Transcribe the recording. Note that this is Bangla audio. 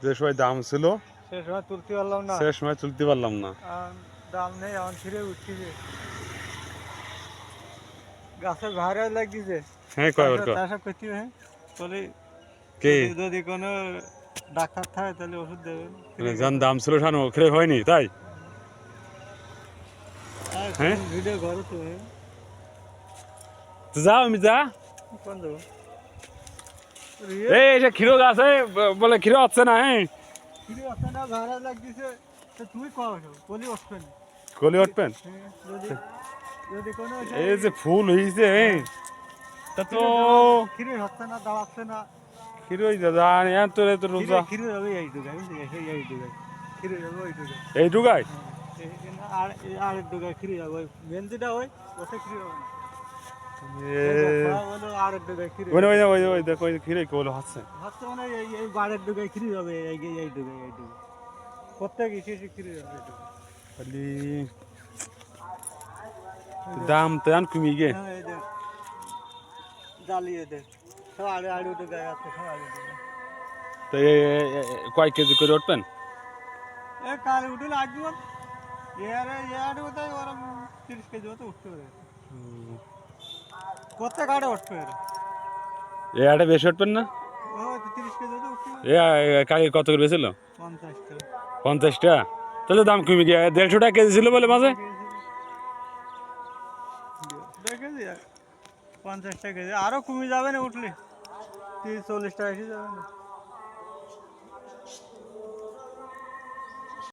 যে সময় দাম ছিল সে সময় তুলতে পারলাম না, সে সময় তুলতে পারলাম না। দাম নেই, এখন ছিঁড়ে উঠছে যে গাছে ভাইরাস লাগিয়েছে। হ্যাঁ কয়বার কর চাষা করতে হবে বলে, কে যদি কোনো ডাক্তার থাকে তাহলে ওষুধ দেবেন। মানে যার দাম ছিল সানো খেলে হয়নি তাই। হ্যাঁ ভিডিও ঘরে তো তো যাও আমি যা কোন দেবো এই যে ক্ষীর গাছে বলে ক্ষীর হচ্ছে না। হ্যাঁ ফিরে আসে না, ভাইরাস লাগিয়েছে। তো তুই কও বলি উঠবে না। কলি উঠবেন। যদি যদি কোনো এই যে ফুল হয়েছে তা তো খিরে হচ্ছে না, দাঁড়াচ্ছে না। ক্ষীর হয়েছে জান এত রে তো রোজা খিরে হবে এই ডুগায়, এই ডুগায় খিরে হবে ওই ডুগায়। এই ডুগায় আর আর এক ডুগায় খিরে হবে, ওই বেঞ্জিটা ওই ওতে খিরে হবে না। আর এক ডুগায় খিরে ওই ওই ওই ওই দেখো ওই ক্ষীরে কল হচ্ছে হচ্ছে মানে এই বাড়ির ডুগায় খিরে হবে, এই ডুগায় এই ডুগায় প্রত্যেক এসে খিরে হবে। খালি দাম তো আন কমে গে জ্বালিয়ে দে সব আড়ে আড়ে ডুগায় আছে, সব আড়ে ডুগায়। তো কয় কেজি করে উঠবেন। এ কাল উঠে লাগবে ইয়ারে কোথায় ওরম 30 কেজি মতো উঠতে পারে, প্রত্যেক আড়ে উঠতে পারে। এ আটা বেশি উঠবেন না। ও 30 কেজি মতো উঠতে পারে। কাকে কত করে বেছিল 50 টাকা 50টা। তাহলে দাম কমে গিয়ে 150 টাকা কেজি ছিল বলে মাঝে। কেজি 50 টাকা কেজি, আরো কমে যাবে না উঠলে, 30-40 টাকা এসে যাবে না।